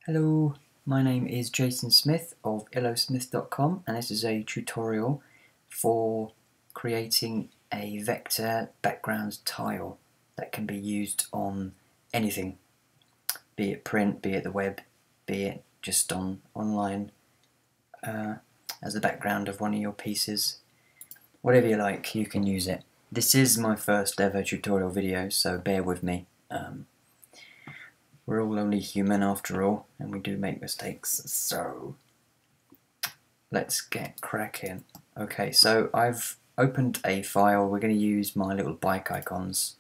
Hello, my name is Jason Smith of illosmith.com, and this is a tutorial for creating a vector background tile that can be used on anything, be it print, be it the web, be it just online as the background of one of your pieces. Whatever you like, you can use it. This is my first ever tutorial video, so bear with me. We're all only human after all, and we do make mistakes, so let's get cracking. Okay, so I've opened a file. We're going to use my little bike icons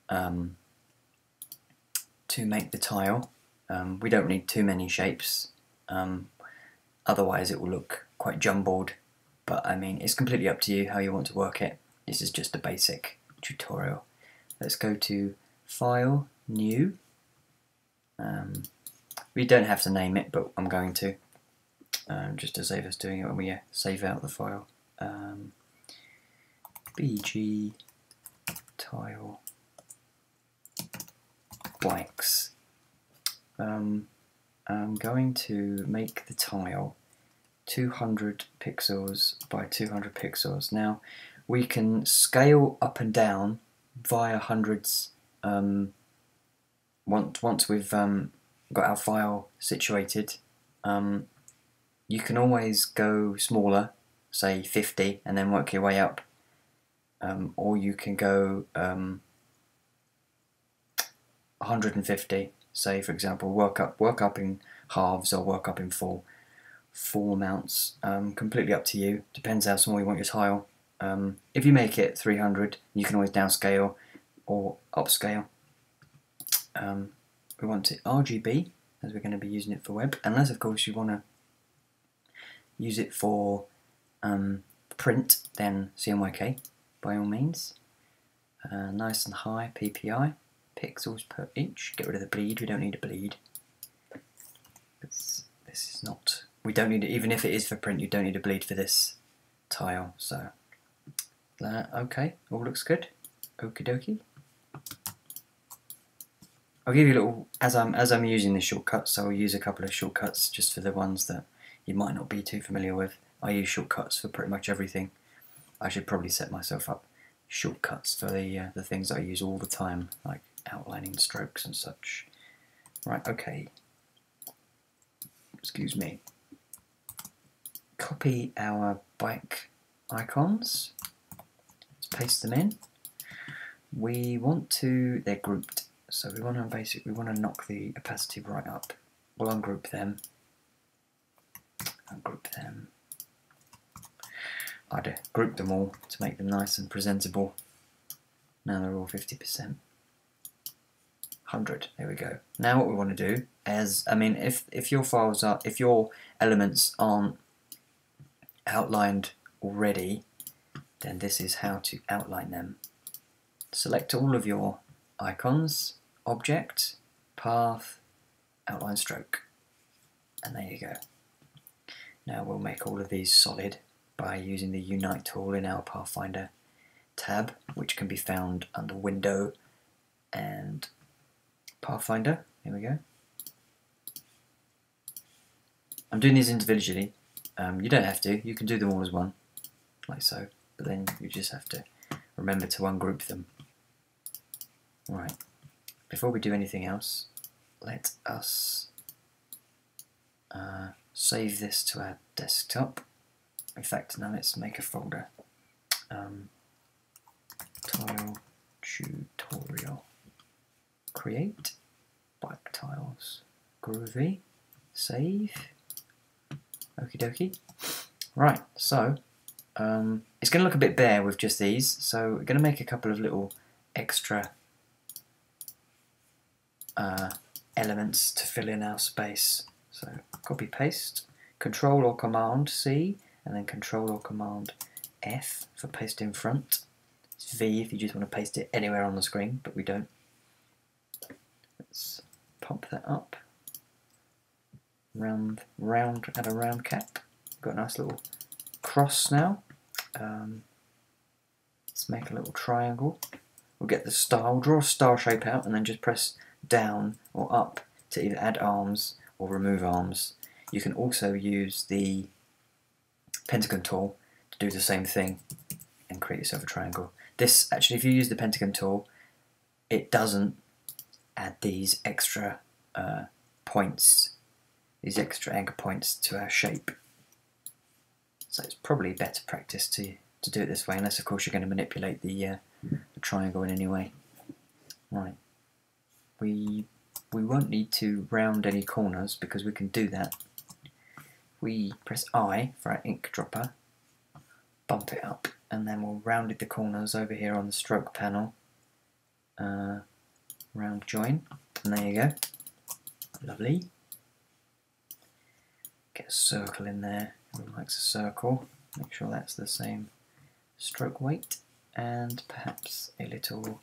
to make the tile. We don't need too many shapes, otherwise it will look quite jumbled, but I mean, it's completely up to you how you want to work it. This is just a basic tutorial. Let's go to File, New. We don't have to name it, but I'm going to, just to save us doing it when we save out the file. BG tile bikes. I'm going to make the tile 200 pixels by 200 pixels. Now we can scale up and down via hundreds. Once we've got our file situated, you can always go smaller, say 50, and then work your way up, or you can go 150. Say, for example, work up in halves or work up in full amounts. Completely up to you. Depends how small you want your tile. If you make it 300, you can always downscale or upscale. We want it RGB, as we're going to be using it for web, unless of course you want to use it for print, then CMYK by all means. Nice and high PPI, pixels per inch. Get rid of the bleed, we don't need a bleed. This is not, we don't need it, even if it is for print, you don't need a bleed for this tile. So okay, all looks good. Okie dokie. I'll give you a little, as I'm using the shortcuts, I'll use a couple of shortcuts just for the ones that you might not be too familiar with. I use shortcuts for pretty much everything. I should probably set myself up shortcuts for the things that I use all the time, like outlining strokes and such. Right, okay. Excuse me. Copy our bike icons. Let's paste them in. We want to, they're grouped. So we want to knock the opacity right up. We'll ungroup them. I'd group them all to make them nice and presentable. Now they're all 50%. 100. There we go. Now what we want to do is, I mean, if your elements aren't outlined already, then this is how to outline them. Select all of your icons, object, path, outline stroke, and there you go. Now we'll make all of these solid by using the Unite tool in our Pathfinder tab, which can be found under Window and Pathfinder. Here we go. I'm doing these individually. You don't have to, you can do them all as one, like so, but then you just have to remember to ungroup them. Right, before we do anything else, let us save this to our desktop. In fact, now let's make a folder. Tile tutorial. Create bike tiles. Groovy. Save. Okie dokie. Right, so it's going to look a bit bare with just these, so we're going to make a couple of little extra elements to fill in our space. So copy paste, Control or Command C, and then Control or Command F for paste in front. It's V if you just want to paste it anywhere on the screen, but we don't. Let's pop that up. Round, add a round cap. Got a nice little cross now. Let's make a little triangle. We'll get the star, we'll draw a star shape out and then just press down or up to either add arms or remove arms. You can also use the pentagon tool to do the same thing and create yourself a triangle. This, actually, if you use the pentagon tool, it doesn't add these extra points, these extra anchor points to our shape. So it's probably better practice to do it this way, unless of course you're going to manipulate the triangle in any way. Right, we won't need to round any corners because we can do that. We press I for our ink dropper, bump it up, and then we'll round the corners over here on the stroke panel. Round join, and there you go. Lovely. Get a circle in there. Everyone likes a circle. Make sure that's the same stroke weight, and perhaps a little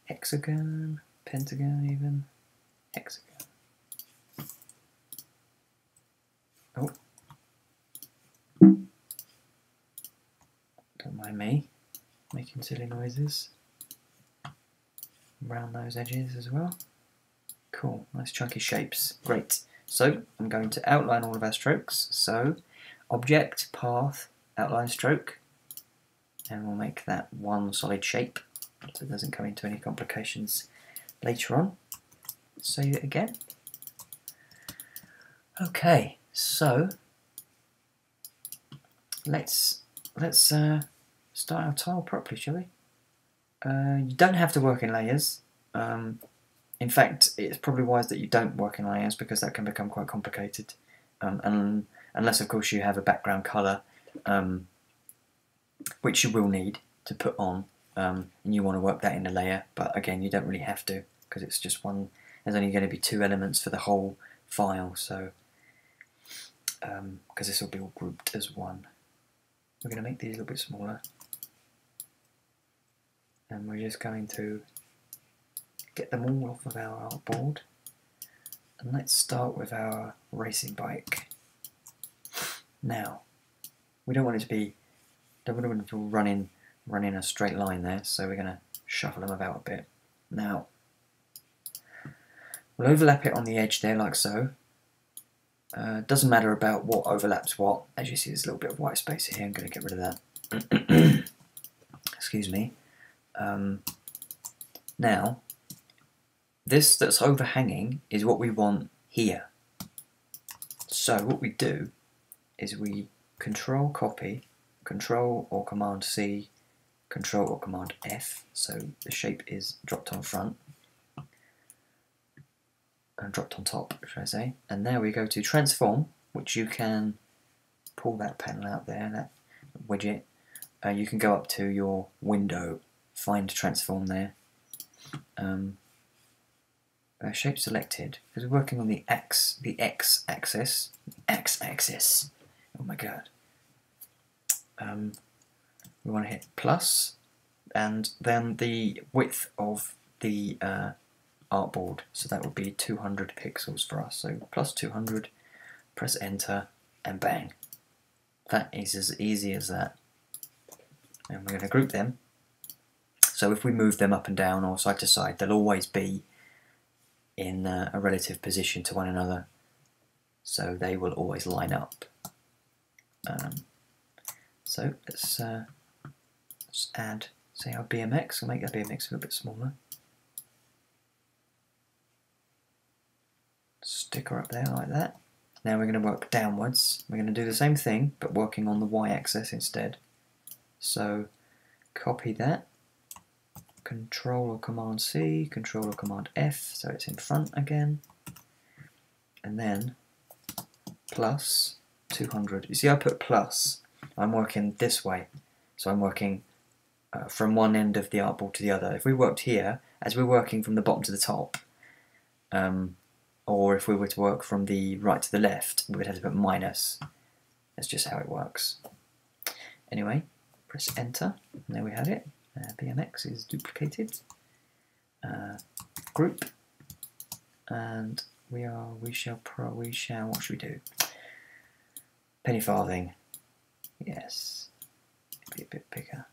hexagon, pentagon even, hexagon. Oh, don't mind me making silly noises. Round those edges as well. Cool, nice chunky shapes. Great. So I'm going to outline all of our strokes. So object, path, outline stroke, and we'll make that one solid shape so it doesn't come into any complications later on. Save it again. Okay, so let's start our tile properly, shall we? You don't have to work in layers. In fact, it's probably wise that you don't work in layers because that can become quite complicated. And unless, of course, you have a background colour, which you will need to put on, and you want to work that in a layer. But again, you don't really have to because it's just one. There's only going to be 2 elements for the whole file, so because this will be all grouped as one. We're going to make these a little bit smaller. And we're just going to get them all off of our artboard. And let's start with our racing bike. Now, we don't want it to be, don't want it to run in a straight line there, so we're going to shuffle them about a bit. Now, we'll overlap it on the edge there like so. Doesn't matter about what overlaps what. As you see, there's a little bit of white space here. I'm going to get rid of that. Excuse me. Now, this that's overhanging is what we want here. So what we do is we Control copy, Control or Command C, Control or Command F, so the shape is dropped on front, and dropped on top, should I say. And there we go to Transform, which you can pull that panel out there, that widget. You can go up to your window, find Transform there. Shape selected, because we're working on the X axis. Oh my god. We want to hit plus, and then the width of the artboard, so that would be 200 pixels for us. So plus 200, press enter, and bang. That is as easy as that. And we're going to group them. So if we move them up and down or side to side, they'll always be in a relative position to one another. So they will always line up. So let's add, say, our BMX. We'll make that BMX a little bit smaller. Stick her up there like that. Now we're going to work downwards. We're going to do the same thing, but working on the y-axis instead. So copy that. Control or Command C, Control or Command F, so it's in front again. And then plus 200. You see, I put plus. I'm working this way. So I'm working from one end of the artboard to the other. If we worked here, as we're working from the bottom to the top, or if we were to work from the right to the left, we would have to put minus. That's just how it works. Anyway, press enter, and there we have it. BMX is duplicated. Group, and we shall, what should we do? Penny farthing. Yes, be a bit bigger.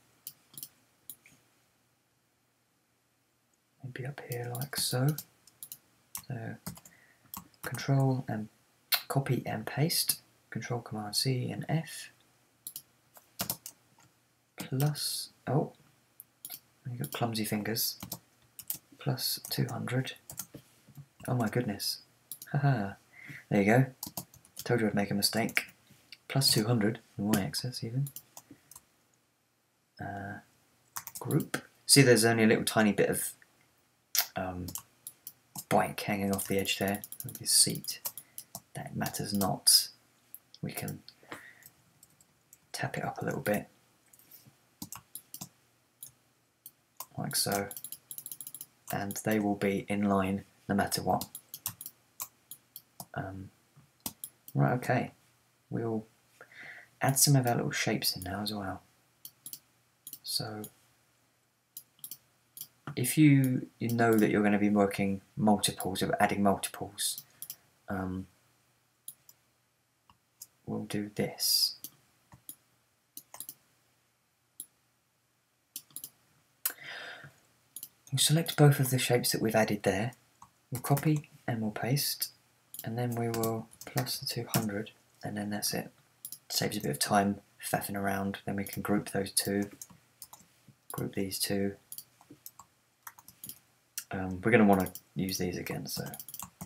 Maybe up here like so. So Control and copy and paste. Control Command C and F. Plus, oh, you got clumsy fingers. Plus 200. Oh my goodness. Haha. There you go. Told you I'd make a mistake. Plus 200 in y-axis even. Group. See, there's only a little tiny bit of bike hanging off the edge there of his seat. That matters not. We can tap it up a little bit, like so, and they will be in line no matter what. Right, okay. We'll add some of our little shapes in now as well. So if you know that you're going to be working multiples, or adding multiples, we'll do this. We'll select both of the shapes that we've added there. We'll copy and we'll paste, and then we will plus the 200, and then that's it. Saves a bit of time faffing around. Then we can group those two, group these two. We're going to want to use these again, so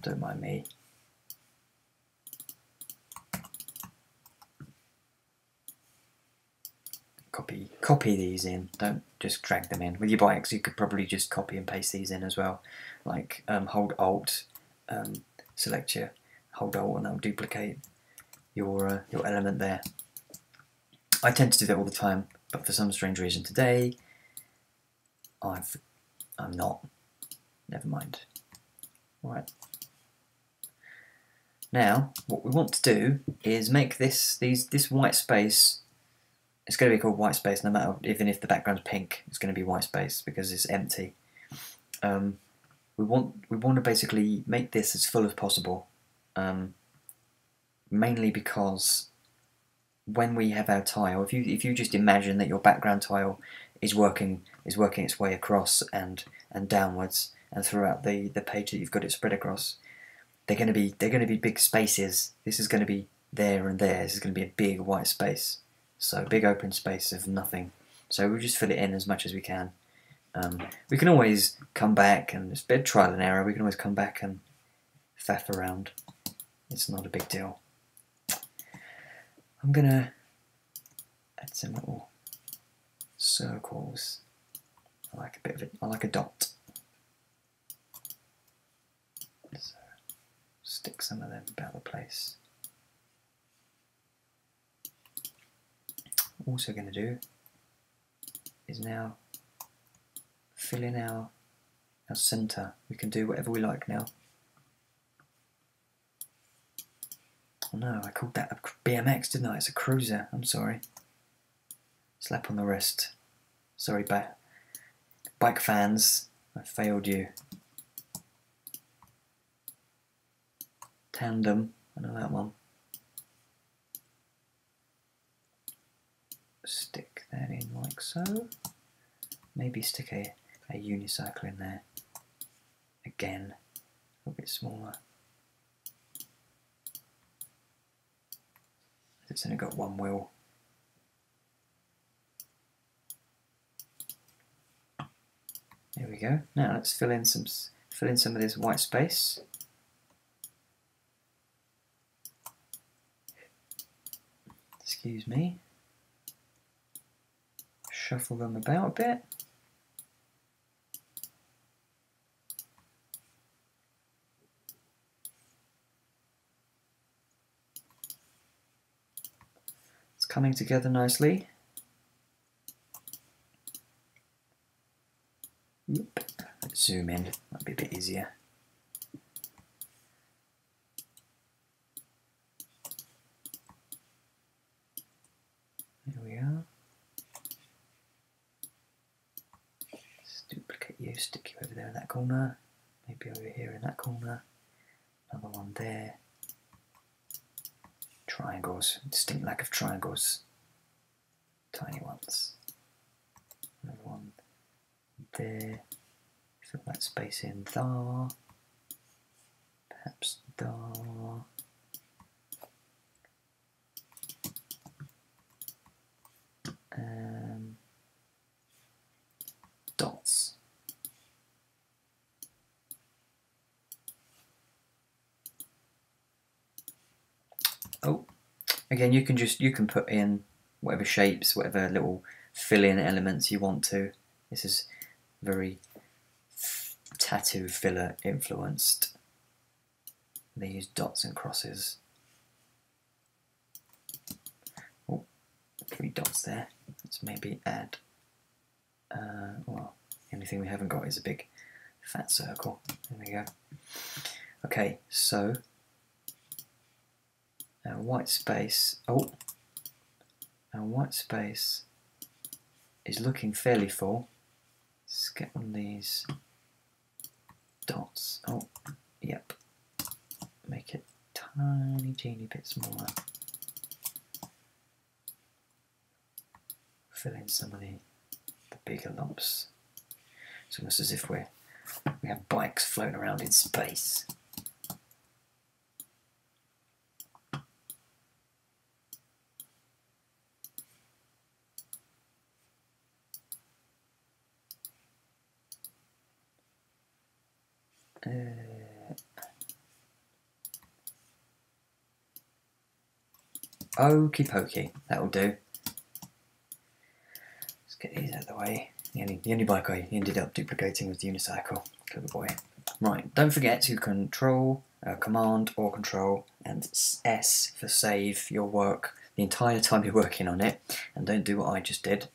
don't mind me. Copy these in, don't just drag them in. With your bikes you could probably just copy and paste these in as well. Like hold Alt, select your, hold Alt, and that'll duplicate your element there. I tend to do that all the time, but for some strange reason today I'm not. Never mind. Right. Now what we want to do is make this white space. It's going to be called white space no matter, even if the background's pink, it's going to be white space because it's empty. We want to basically make this as full as possible, mainly because when we have our tile, if you just imagine that your background tile is working its way across and downwards and throughout the page that you've got it spread across, they're going to be big spaces. This is going to be there and there. This is going to be a big white space. So big open space of nothing. So we'll just fill it in as much as we can. We can always come back, and it's a bit of trial and error. We can always come back and faff around. It's not a big deal. I'm gonna add some little circles. I like a bit of it. I like a dot. So stick some of them about the place. Also going to do is now fill in our centre. We can do whatever we like now. Oh no, I called that a BMX, didn't I? It's a cruiser. I'm sorry. Slap on the wrist. Sorry, bike fans. I failed you. Tandem. I know that one. Stick that in like so. Maybe stick a unicycle in there. Again, a little bit smaller. It's only got one wheel. There we go. Now let's fill in some of this white space. Excuse me. Shuffle them about a bit. It's coming together nicely. Oop. Let's zoom in, that'd be a bit easier. There we are. Duplicate you, stick you over there in that corner, maybe over here in that corner, another one there. Triangles, distinct lack of triangles, tiny ones. Another one there, fill that space in there, perhaps dots. Oh, again, you can put in whatever shapes, whatever little fill-in elements you want to. This is very tattoo filler influenced. They use dots and crosses. Oh, 3 dots there. Let's maybe add. Well, the only thing we haven't got is a big fat circle. There we go. Okay, so our white space. Oh, our white space is looking fairly full. Let's get one of these dots. Oh, yep. Make it tiny, teeny bit smaller. Fill in some of the bigger lumps. It's almost as if we have bikes floating around in space. Okie pokey, that'll do. Let's get these out of the way. The only bike I ended up duplicating was the unicycle. Clever boy. Right, don't forget to Command or Control and S for save your work the entire time you're working on it, and don't do what I just did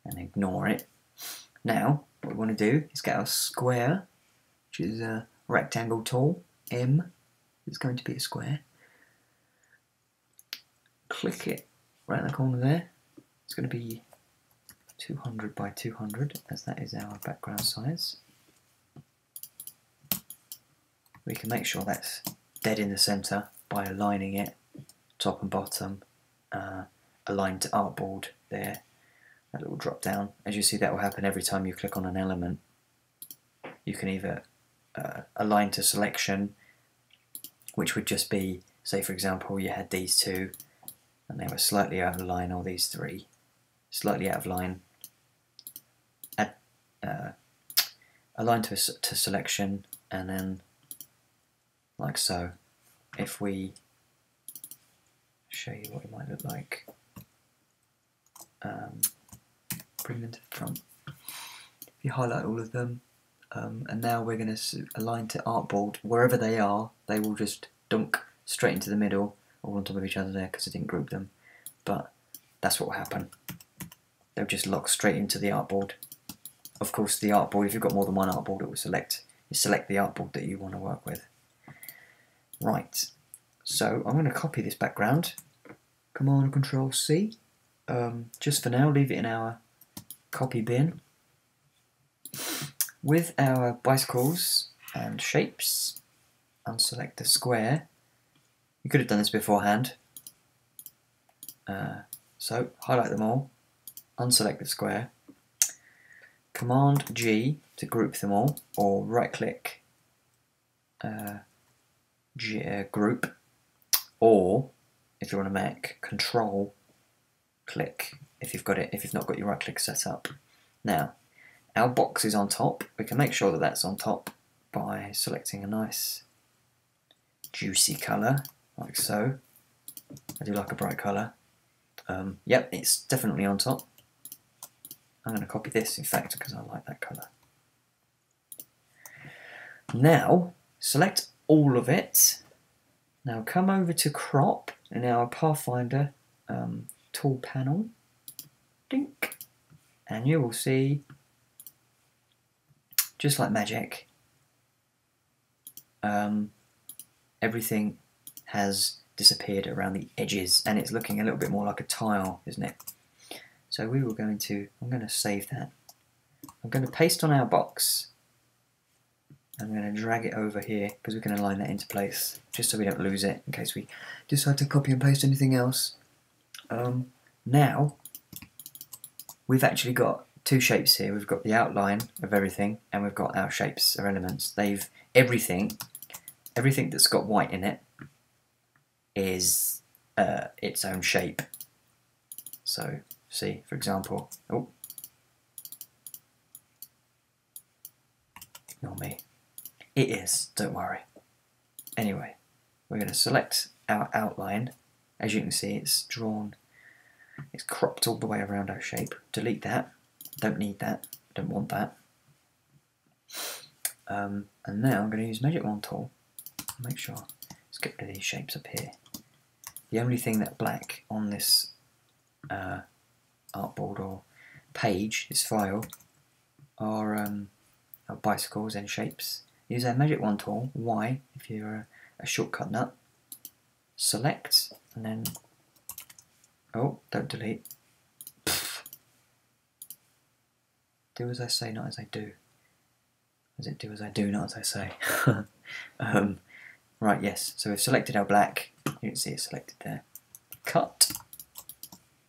and ignore it. Now, what we want to do is get our square, which is a rectangle tool. M is going to be a square. Click it right in the corner there. It's going to be 200 by 200, as that is our background size. We can make sure that's dead in the centre by aligning it top and bottom, aligned to artboard there. That little drop down. As you see, that will happen every time you click on an element. You can either align to selection, which would just be, say for example, you had these two and they were slightly out of line, or these 3 slightly out of line. Align to selection, and then like so. If we show you what it might look like, bring them to the front. If you highlight all of them, and now we're going to align to artboard. Wherever they are, they will just dunk straight into the middle, all on top of each other there because I didn't group them. But that's what will happen. They'll just lock straight into the artboard. Of course, the artboard, if you've got more than one artboard, it will select the artboard that you want to work with. Right, so I'm going to copy this background. Command Control C. Just for now, leave it in our copy bin. With our bicycles and shapes, unselect the square. You could have done this beforehand. So highlight them all, unselect the square, Command G to group them all, or right click group, or if you're on a Mac, Control click if you've not got your right click set up. Now our box is on top. We can make sure that that's on top by selecting a nice juicy colour like so. I do like a bright colour. Yep, it's definitely on top. I'm going to copy this, in fact, because I like that colour. Now, select all of it. Now come over to crop in our Pathfinder tool panel. Dink. And you will see, just like magic, everything has disappeared around the edges, and it's looking a little bit more like a tile, isn't it? So I'm going to save that. I'm going to paste on our box. I'm going to drag it over here because we can align that into place, just so we don't lose it in case we decide to copy and paste anything else. Now we've actually got 2 shapes here. We've got the outline of everything, and we've got our shapes or elements. Everything everything that's got white in it is its own shape. So see, for example, oh, ignore me. It is, don't worry. Anyway, we're going to select our outline. As you can see, it's drawn, it's cropped all the way around our shape. Delete that. Don't need that. Don't want that. And now I'm going to use Magic Wand tool. Make sure let's get rid of these shapes up here. The only thing that black on this artboard or page, this file, are bicycles and shapes. Use our Magic Wand tool, Y, if you're a shortcut nut. Select, and then, oh, don't delete. Pfft. Do as I say, not as I do. Does it do as I do, not as I say? Right, yes, so we've selected our black. You can see it's selected there. Cut,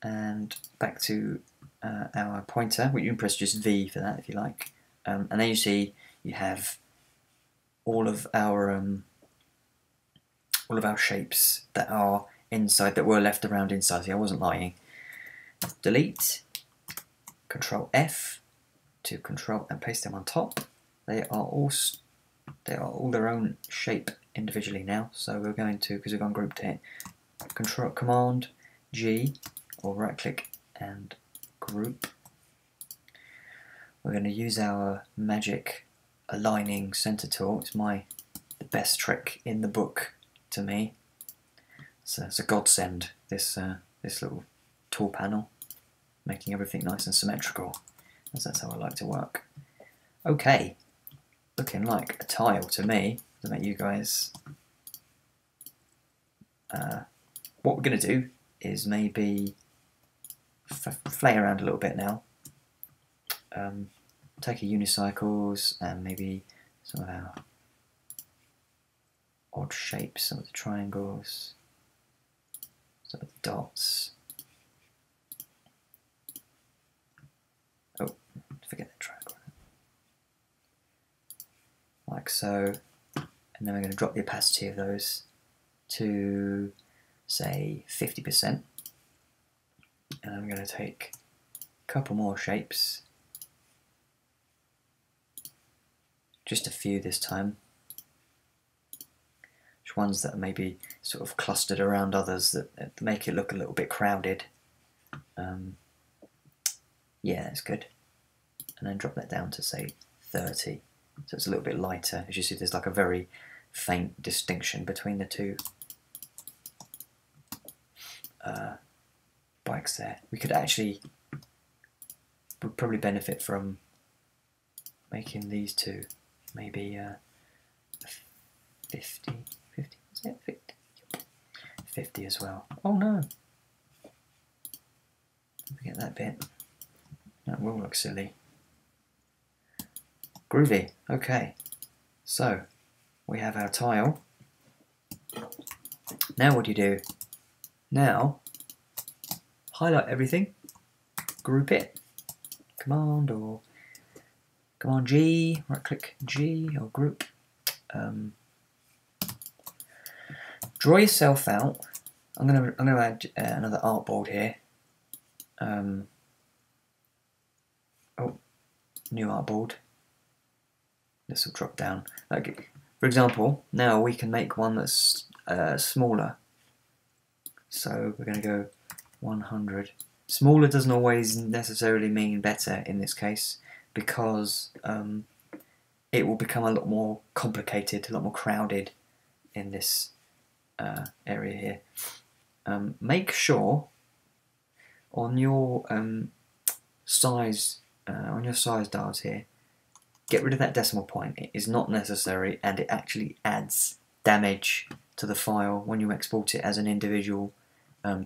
and back to our pointer. You can press just V for that if you like. And then you see you have all of our shapes that are inside, that were left around inside. See, I wasn't lying. Delete, Control F to control and paste them on top. They are all their own shape individually now. So we're going to, because we've gone grouped here, Command G or right click and group. We're going to use our magic aligning center tool. It's the best trick in the book to me. So it's a godsend, this little tool panel, making everything nice and symmetrical, as that's how I like to work. Okay, looking like a tile to me. To make you guys, what we're going to do is maybe play around a little bit now. Take our unicycles and maybe some of our odd shapes, some of the triangles, some of the dots. Oh, forget the triangle. Like so. And then we're going to drop the opacity of those to, say, 50%. And I'm going to take a couple more shapes. Just a few this time. Just ones that are maybe sort of clustered around others that make it look a little bit crowded. Yeah, that's good. And then drop that down to, say, 30. So it's a little bit lighter. As you see, there's like a very faint distinction between the two bikes there. We could would probably benefit from making these two maybe 50, is it 50? 50 as well. Oh no! Forget that bit. That will look silly. Groovy. Okay, so we have our tile. Now what do? Now highlight everything, group it, Command G, right click G or group. Draw yourself out. I'm gonna add another artboard here. Oh, new artboard. This will drop down. Like, for example, now we can make one that's smaller. So we're going to go 100. Smaller doesn't always necessarily mean better in this case, because it will become a lot more complicated, a lot more crowded in this area here. Make sure on your size dials here, get rid of that decimal point. It is not necessary, and it actually adds damage to the file when you export it as an individual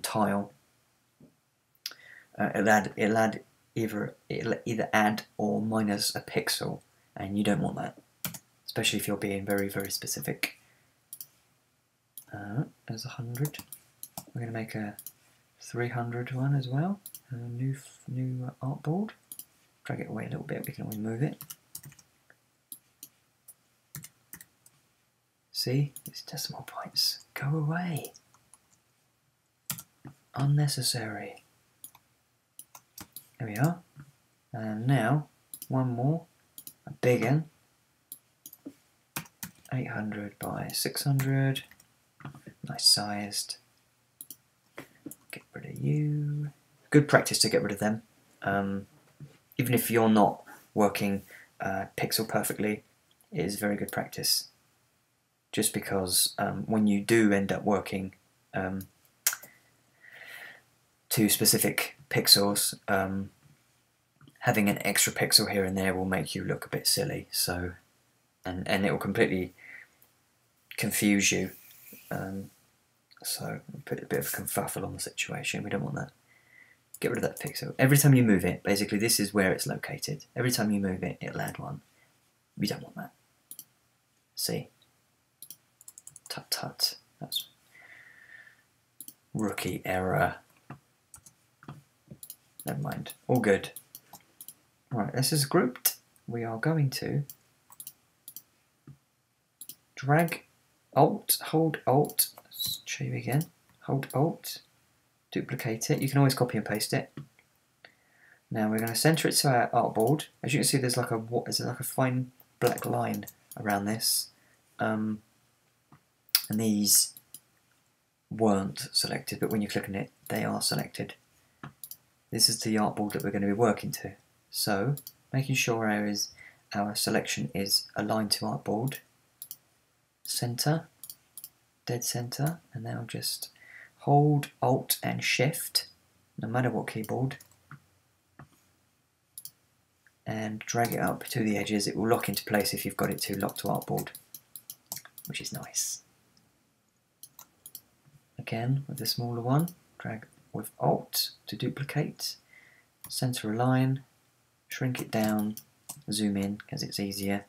tile. It'll either add or minus a pixel, and you don't want that, especially if you're being very, very specific. There's 100. We're going to make a 300 one as well. A new artboard. Drag it away a little bit. We can always move it. See, these decimal points. Go away. Unnecessary. There we are. And now, one more. A big one. 800 by 600. Nice sized. Get rid of you. Good practice to get rid of them. Even if you're not working pixel perfectly, it is very good practice. Just because when you do end up working to specific pixels, having an extra pixel here and there will make you look a bit silly. So, and it will completely confuse you. So put a bit of a kerfuffle on the situation. We don't want that. Get rid of that pixel. Every time you move it, basically this is where it's located. Every time you move it, it'll add one. We don't want that. See? Tut tut. That's rookie error. Never mind. All good. Right, this is grouped. We are going to drag Alt, hold Alt. Let's show you again. Hold Alt. Duplicate it. You can always copy and paste it. Now we're going to center it to our artboard. As you can see, there's like a fine black line around this, and these weren't selected, but when you click on it, they are selected. This is the artboard that we're going to be working to. So, making sure our selection is aligned to artboard, center, dead center, and now just hold Alt and Shift, no matter what keyboard, and drag it up to the edges. It will lock into place if you've got it to lock to artboard, which is nice. Again, with the smaller one, drag with Alt to duplicate, center align, shrink it down, zoom in because it's easier,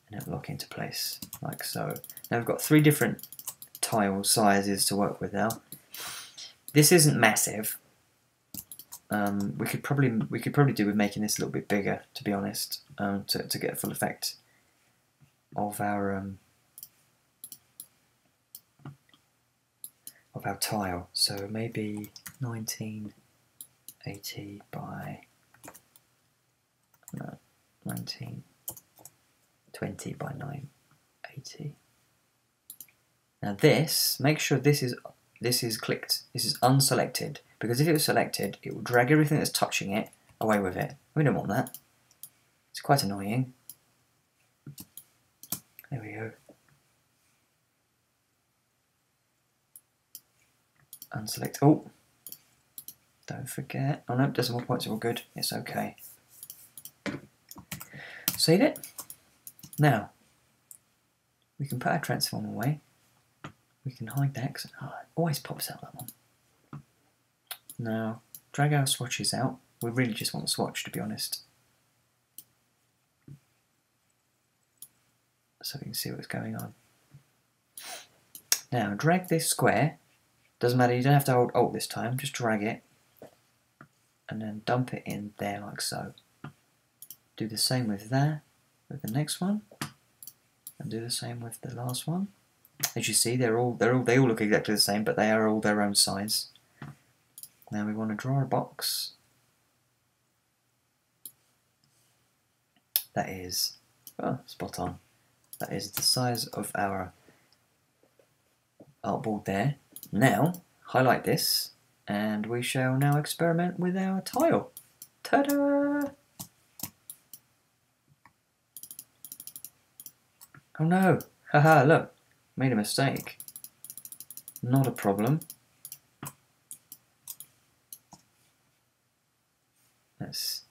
and it'll lock into place like so. Now we've got 3 different tile sizes to work with now. This isn't massive. We could probably do with making this a little bit bigger, to be honest, to get a full effect of our tile. So maybe 1980 by 1920 by 980. Now this, make sure this is clicked. This is unselected, because if it was selected, it will drag everything that's touching it away with it. We don't want that. It's quite annoying. There we go. Unselect. Oh, don't forget. Oh no, decimal points are all good. It's okay. Save it. Now we can put our transform away. We can hide that because it always pops out, that one. Now drag our swatches out. We really just want the swatch, to be honest, so we can see what's going on. Now drag this square. Doesn't matter, you don't have to hold Alt this time, just drag it and then dump it in there like so. Do the same with there, with the next one, and do the same with the last one. As you see, they all look exactly the same, but they are all their own size. Now we want to draw a box that is spot on. That is the size of our artboard there. Now, highlight this, and we shall now experiment with our tile. Ta-da! Oh no! Haha, look! Made a mistake. Not a problem. Let's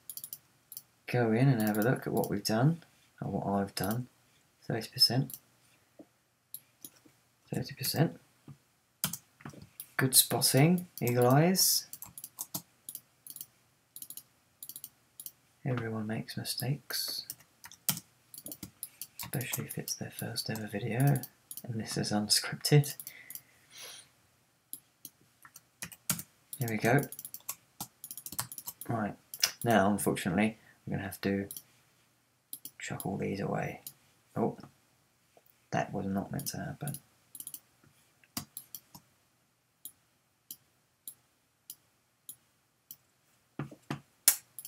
go in and have a look at what we've done, or what I've done. 30%. 30%. Good spotting, eagle eyes. Everyone makes mistakes, especially if it's their first ever video and this is unscripted. Here we go. Right, now unfortunately I'm going to have to chuck all these away. Oh, That was not meant to happen.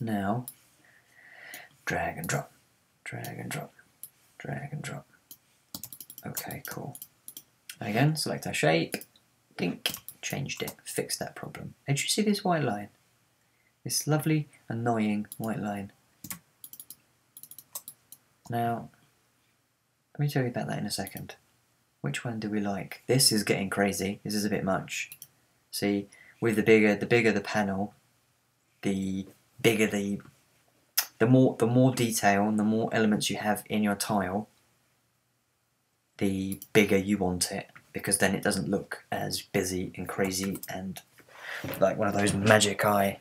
Now, drag and drop, drag and drop, drag and drop. Okay, cool. And again, select our shape, dink, changed it, fixed that problem. Did you see this white line? This lovely, annoying white line. Now, let me tell you about that in a second. Which one do we like? This is getting crazy. This is a bit much. See, with the bigger the panel, the bigger the more detail and the more elements you have in your tile, the bigger you want it, because then it doesn't look as busy and crazy and like one of those magic eye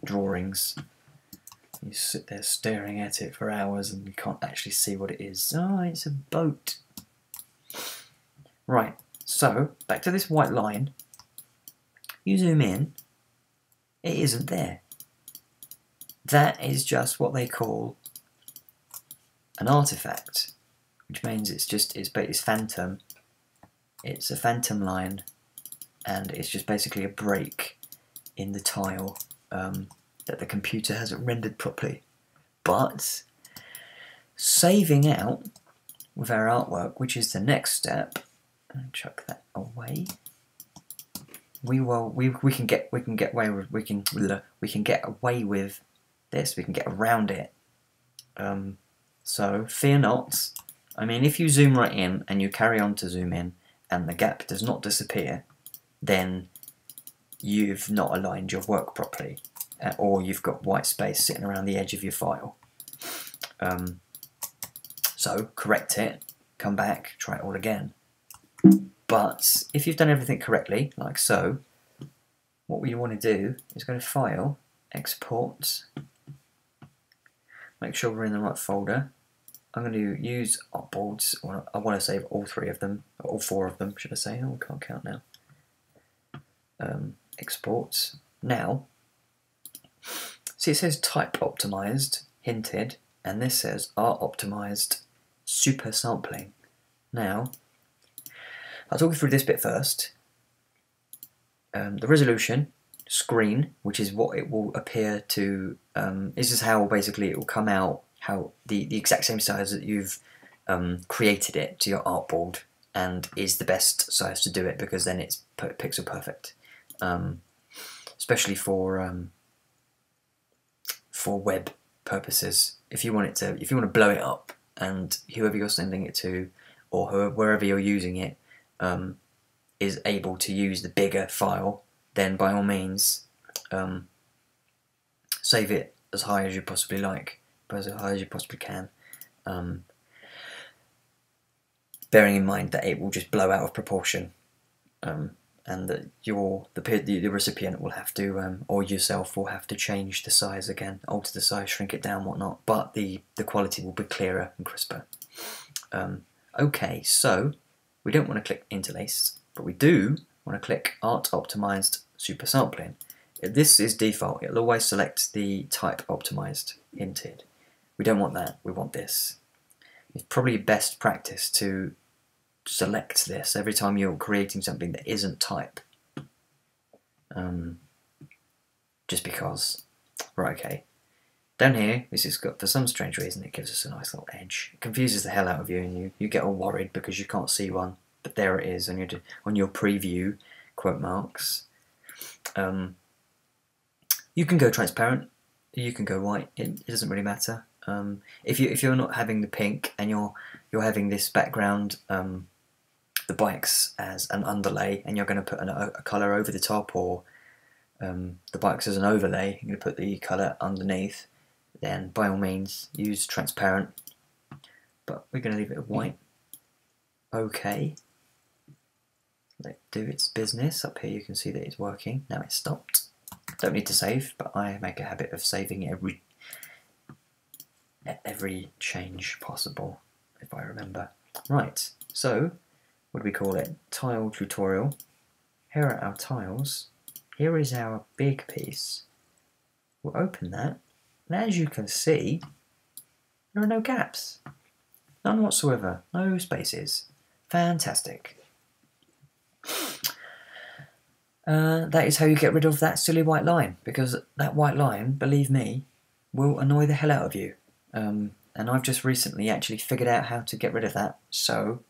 drawings. You sit there staring at it for hours and you can't actually see what it is. Oh, it's a boat. Right, so back to this white line. You zoom in, it isn't there. That is just what they call an artifact, which means it's phantom. It's a phantom line, and it's just basically a break in the tile that the computer hasn't rendered properly. But saving out with our artwork, which is the next step, and chuck that away. We can get away with this. We can get around it. So fear not. I mean, if you zoom right in and you carry on to zoom in, and the gap does not disappear, then you've not aligned your work properly, or you've got white space sitting around the edge of your file. So correct it, come back, try it all again. But if you've done everything correctly, like so, what we want to do is go to File, Export, make sure we're in the right folder. I'm going to use artboards. I want to save all 3 of them, or all 4 of them, should I say? Oh, I can't count now. Export. Now, see, it says type optimized, hinted, and this says art optimized super sampling. Now, I'll talk you through this bit first. The resolution, screen, which is what it will appear to, this is how basically it will come out, how the exact same size that you've created it to your artboard, and is the best size to do it, because then it's pixel perfect. Especially for web purposes. If you want to blow it up, and whoever you're sending it to, or wherever you're using it, is able to use the bigger file, then by all means save it as high as you possibly like, as high as you possibly can, bearing in mind that it will just blow out of proportion, and that the recipient will have to, or yourself will have to change the size again, alter the size, shrink it down, whatnot, but the quality will be clearer and crisper. Okay, so we don't want to click interlace, but we do want to click Art Optimized Super Sampling. This is default. It'll always select the type optimized hinted. We don't want that. We want this. It's probably best practice to select this every time you're creating something that isn't type. Just because. Right, okay. Down here, this has got, for some strange reason, it gives us a nice little edge. It confuses the hell out of you, and you get all worried because you can't see one. But there it is on your preview, quote marks. You can go transparent, you can go white. It doesn't really matter. If you're not having the pink and you're having this background, the bikes as an underlay, and you're going to put a colour over the top, or the bikes as an overlay, you're going to put the colour underneath, then by all means use transparent, but we're going to leave it white. Okay, let it do its business. Up here you can see that it's working. Now it's stopped. Don't need to save, but I make a habit of saving every change possible, if I remember. Right, so what do we call it? Tile tutorial. Here are our tiles. Here is our big piece. We'll open that, and as you can see, there are no gaps. None whatsoever. No spaces. Fantastic. That is how you get rid of that silly white line, because that white line, believe me, will annoy the hell out of you. And I've just recently actually figured out how to get rid of that, so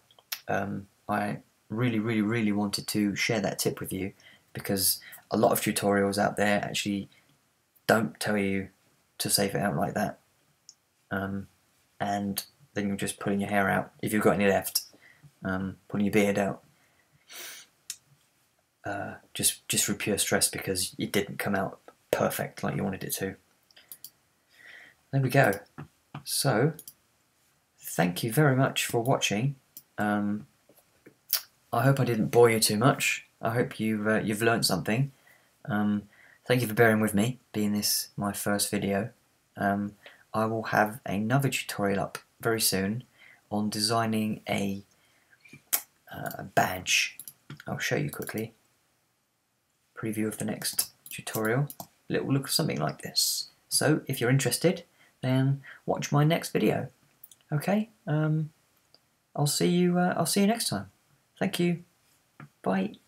I really wanted to share that tip with you, because a lot of tutorials out there actually don't tell you to save it out like that, and then you're just pulling your hair out, if you've got any left, pulling your beard out, just for pure stress because it didn't come out perfect like you wanted it to. There we go. So thank you very much for watching. I hope I didn't bore you too much. I hope you've learned something. Thank you for bearing with me, being this my first video. I will have another tutorial up very soon on designing a badge. I'll show you quickly. Preview of the next tutorial. It will look something like this. So if you're interested, then watch my next video. Okay. I'll see you next time. Thank you. Bye.